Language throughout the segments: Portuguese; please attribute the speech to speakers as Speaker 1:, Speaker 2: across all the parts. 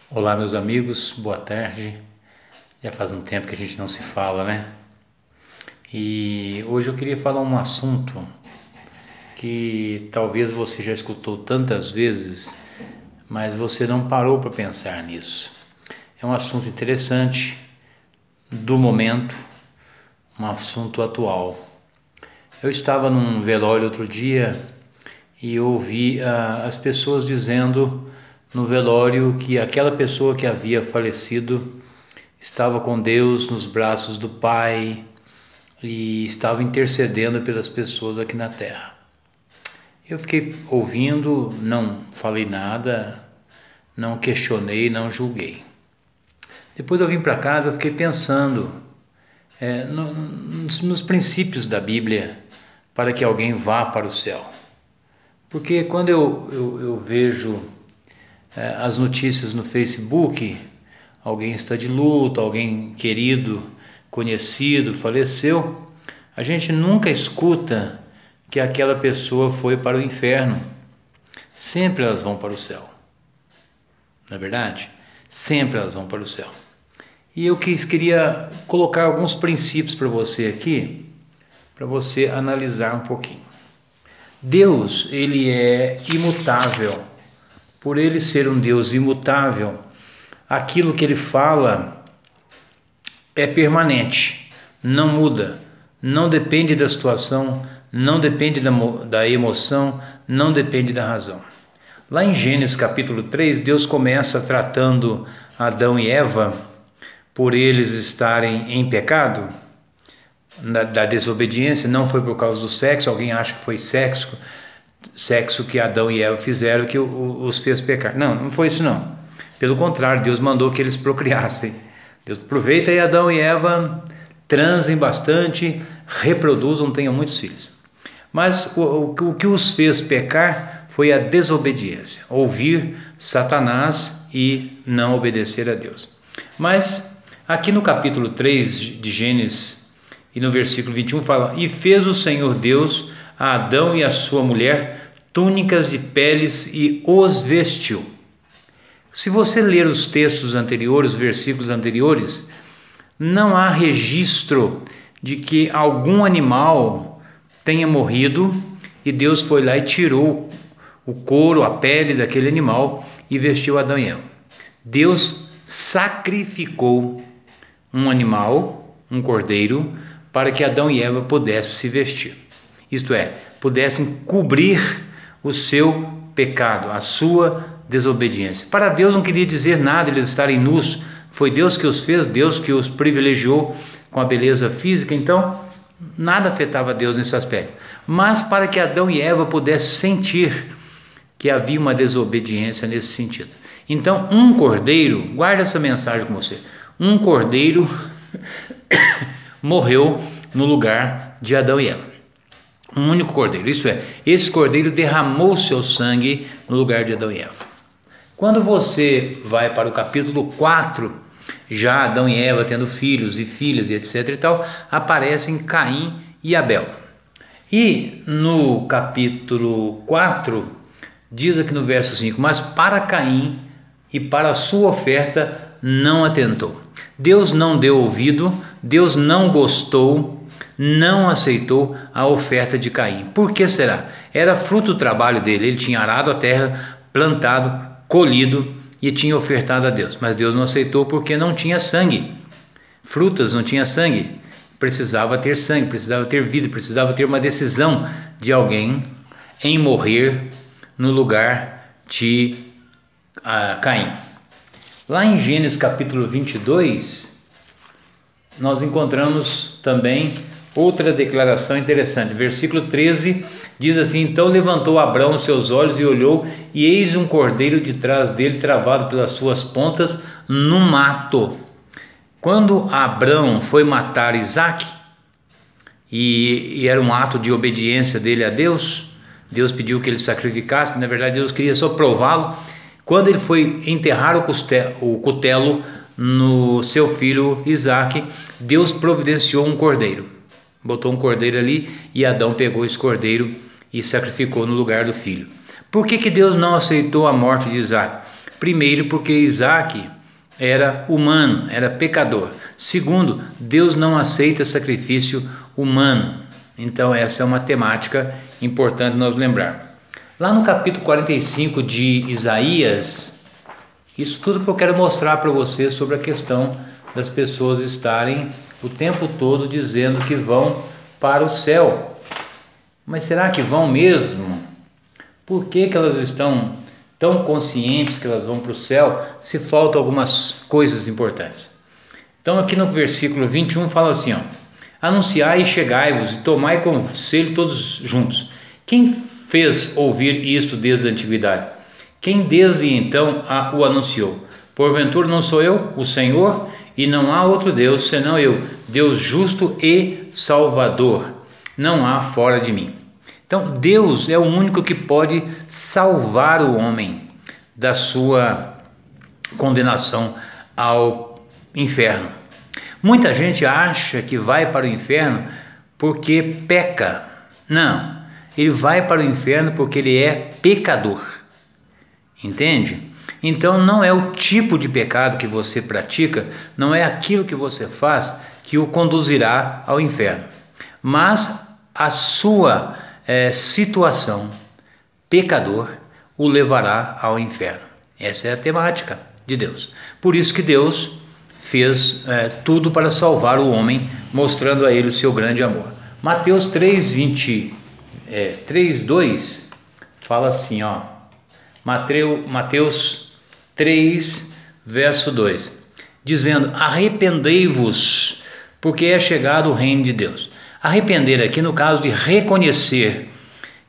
Speaker 1: Olá, meus amigos, boa tarde. Já faz um tempo que a gente não se fala, né? E hoje eu queria falar um assunto que talvez você já escutou tantas vezes, mas você não parou para pensar nisso. É um assunto interessante do momento, um assunto atual. Eu estava num velório outro dia e ouvi as pessoas dizendo no velório que aquela pessoa que havia falecido estava com Deus nos braços do Pai e estava intercedendo pelas pessoas aqui na terra. Eu fiquei ouvindo, não falei nada, não questionei, não julguei. Depois eu vim para casa, eu fiquei pensando nos princípios da Bíblia para que alguém vá para o céu. Porque quando eu vejo as notícias no Facebook, alguém está de luto, alguém querido, conhecido, faleceu, a gente nunca escuta que aquela pessoa foi para o inferno. Sempre elas vão para o céu. Não é verdade? Sempre elas vão para o céu. E eu queria colocar alguns princípios para você aqui, para você analisar um pouquinho. Deus, ele é imutável. Por ele ser um Deus imutável, aquilo que ele fala é permanente, não muda, não depende da situação, não depende da emoção, não depende da razão. Lá em Gênesis capítulo 3, Deus começa tratando Adão e Eva por eles estarem em pecado, da desobediência. Não foi por causa do sexo, alguém acha que foi sexo que Adão e Eva fizeram que os fez pecar. Não foi isso não. Pelo contrário, Deus mandou que eles procriassem. Deus aproveita e Adão e Eva transem bastante, reproduzam, tenham muitos filhos. Mas o que os fez pecar foi a desobediência, ouvir Satanás e não obedecer a Deus. Mas aqui no capítulo 3 de Gênesis e no versículo 21 fala: E fez o Senhor Deus a Adão e a sua mulher túnicas de peles e os vestiu. Se você ler os textos anteriores, os versículos anteriores, não há registro de que algum animal tenha morrido e Deus foi lá e tirou o couro, a pele daquele animal e vestiu Adão e Eva. Deus sacrificou um animal, um cordeiro, para que Adão e Eva pudessem se vestir. Isto é, pudessem cobrir o seu pecado, a sua desobediência. Para Deus não queria dizer nada eles estarem nus, foi Deus que os fez, Deus que os privilegiou com a beleza física, então nada afetava Deus nesse aspecto. Mas para que Adão e Eva pudessem sentir que havia uma desobediência nesse sentido. Então um cordeiro, guarda essa mensagem com você, um cordeiro morreu no lugar de Adão e Eva. Um único cordeiro, isto é, esse cordeiro derramou seu sangue no lugar de Adão e Eva. Quando você vai para o capítulo 4, já Adão e Eva tendo filhos e filhas e etc e tal, aparecem Caim e Abel. E no capítulo 4, diz aqui no verso 5, mas para Caim e para a sua oferta não atentou. Deus não deu ouvido, Deus não gostou, não aceitou a oferta de Caim. Por que será? Era fruto do trabalho dele, ele tinha arado a terra, plantado, colhido e tinha ofertado a Deus. Mas Deus não aceitou porque não tinha sangue. Frutas não tinha sangue. Precisava ter sangue, precisava ter vida, precisava ter uma decisão de alguém em morrer no lugar de Caim. Lá em Gênesis capítulo 22, nós encontramos também outra declaração interessante. Versículo 13 diz assim: Então levantou Abrão os seus olhos e olhou, e eis um cordeiro de trás dele, travado pelas suas pontas, no mato. Quando Abrão foi matar Isaque, e era um ato de obediência dele a Deus, Deus pediu que ele sacrificasse, na verdade Deus queria só prová-lo. Quando ele foi enterrar o cutelo no seu filho Isaque, Deus providenciou um cordeiro. Botou um cordeiro ali e Adão pegou esse cordeiro e sacrificou no lugar do filho. Por que Deus não aceitou a morte de Isaque? Primeiro, porque Isaac era humano, era pecador. Segundo, Deus não aceita sacrifício humano. Então essa é uma temática importante nós lembrar. Lá no capítulo 45 de Isaías, isso tudo que eu quero mostrar para você sobre a questão das pessoas estarem o tempo todo dizendo que vão para o céu. Mas será que vão mesmo? Por que elas estão tão conscientes que elas vão para o céu se faltam algumas coisas importantes? Então aqui no versículo 21 fala assim, ó: anunciai e chegai-vos e tomai conselho todos juntos. Quem fez ouvir isto desde a antiguidade? Quem desde então o anunciou? Porventura não sou eu, o Senhor, e não há outro Deus senão eu, Deus justo e salvador. Não há fora de mim. Então Deus é o único que pode salvar o homem da sua condenação ao inferno. Muita gente acha que vai para o inferno porque peca. Não, ele vai para o inferno porque ele é pecador. Entende? Então não é o tipo de pecado que você pratica, não é aquilo que você faz que o conduzirá ao inferno, mas a sua situação pecador o levará ao inferno. Essa é a temática de Deus. Por isso que Deus fez tudo para salvar o homem, mostrando a ele o seu grande amor. Mateus 3:2 fala assim, ó. Mateus 3, verso 2, dizendo: arrependei-vos, porque é chegado o reino de Deus. Arrepender aqui no caso de reconhecer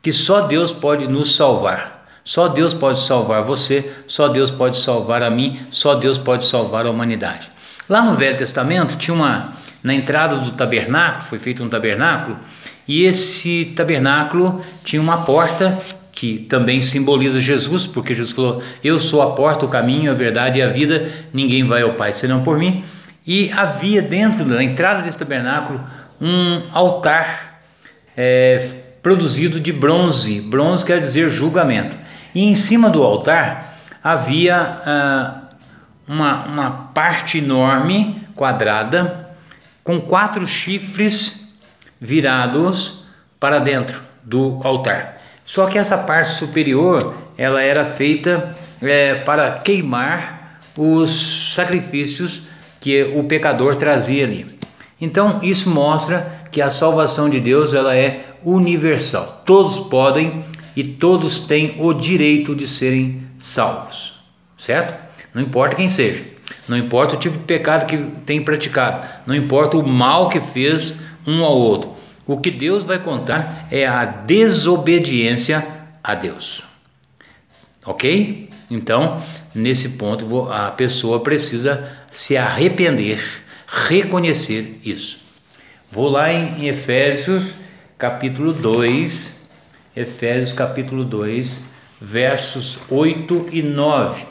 Speaker 1: que só Deus pode nos salvar. Só Deus pode salvar você, só Deus pode salvar a mim, só Deus pode salvar a humanidade. Lá no Velho Testamento tinha na entrada do tabernáculo, foi feito um tabernáculo, e esse tabernáculo tinha uma porta que também simboliza Jesus, porque Jesus falou: eu sou a porta, o caminho, a verdade e a vida, ninguém vai ao Pai senão por mim. E havia dentro da entrada desse tabernáculo um altar produzido de bronze. Bronze quer dizer julgamento. E em cima do altar havia uma parte enorme, quadrada, com 4 chifres virados para dentro do altar. Só que essa parte superior, ela era feita para queimar os sacrifícios que o pecador trazia ali. Então isso mostra que a salvação de Deus ela é universal. Todos podem e todos têm o direito de serem salvos, certo? Não importa quem seja, não importa o tipo de pecado que tem praticado, não importa o mal que fez um ao outro. O que Deus vai contar é a desobediência a Deus. Ok? Então, nesse ponto, a pessoa precisa se arrepender, reconhecer isso. Vou lá em Efésios capítulo 2, versos 8 e 9.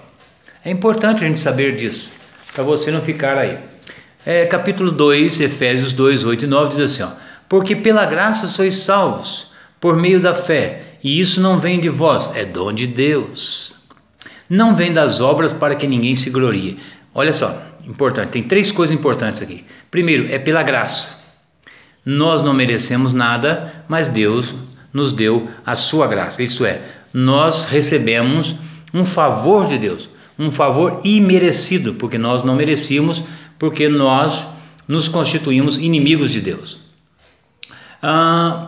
Speaker 1: É importante a gente saber disso, para você não ficar aí. Capítulo 2, Efésios 2, 8 e 9 diz assim, ó: porque pela graça sois salvos, por meio da fé, e isso não vem de vós, é dom de Deus. Não vem das obras para que ninguém se glorie. Olha só, importante, tem 3 coisas importantes aqui. Primeiro, é pela graça. Nós não merecemos nada, mas Deus nos deu a sua graça. Isso é, nós recebemos um favor de Deus, um favor imerecido, porque nós não merecíamos, porque nós nos constituímos inimigos de Deus.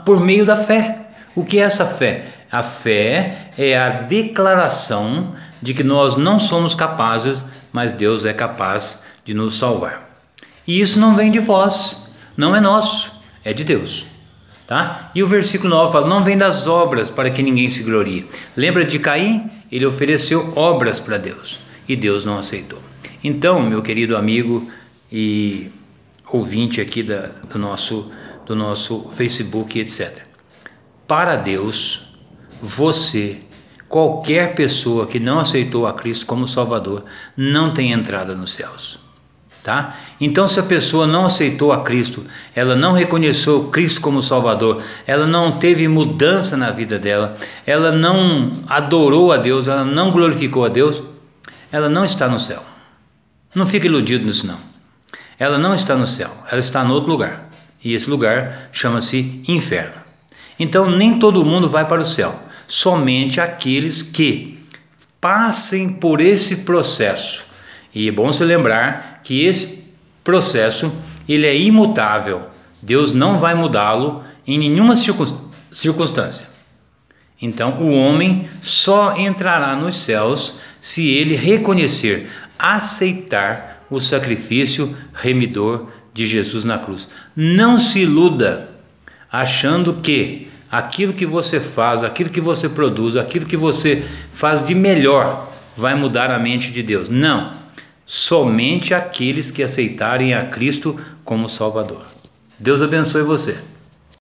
Speaker 1: Por meio da fé. O que é essa fé? A fé é a declaração de que nós não somos capazes, mas Deus é capaz de nos salvar. E isso não vem de vós, não é nosso, é de Deus. Tá? E o versículo 9 fala: não vem das obras para que ninguém se glorie. Lembra de Caim? Ele ofereceu obras para Deus e Deus não aceitou. Então, meu querido amigo e ouvinte aqui do nosso Facebook, etc. Para Deus, você, qualquer pessoa que não aceitou a Cristo como Salvador, não tem entrada nos céus. Tá? Então, se a pessoa não aceitou a Cristo, ela não reconheceu Cristo como Salvador, ela não teve mudança na vida dela, ela não adorou a Deus, ela não glorificou a Deus, ela não está no céu. Não fique iludido nisso não. Ela não está no céu, ela está em outro lugar. E esse lugar chama-se inferno. Então nem todo mundo vai para o céu, somente aqueles que passem por esse processo. E é bom se lembrar que esse processo ele é imutável. Deus não vai mudá-lo em nenhuma circunstância. Então o homem só entrará nos céus se ele reconhecer, aceitar o sacrifício remidor de Jesus na cruz. Não se iluda achando que aquilo que você faz, aquilo que você produz, aquilo que você faz de melhor vai mudar a mente de Deus. Não, somente aqueles que aceitarem a Cristo como Salvador. Deus abençoe você.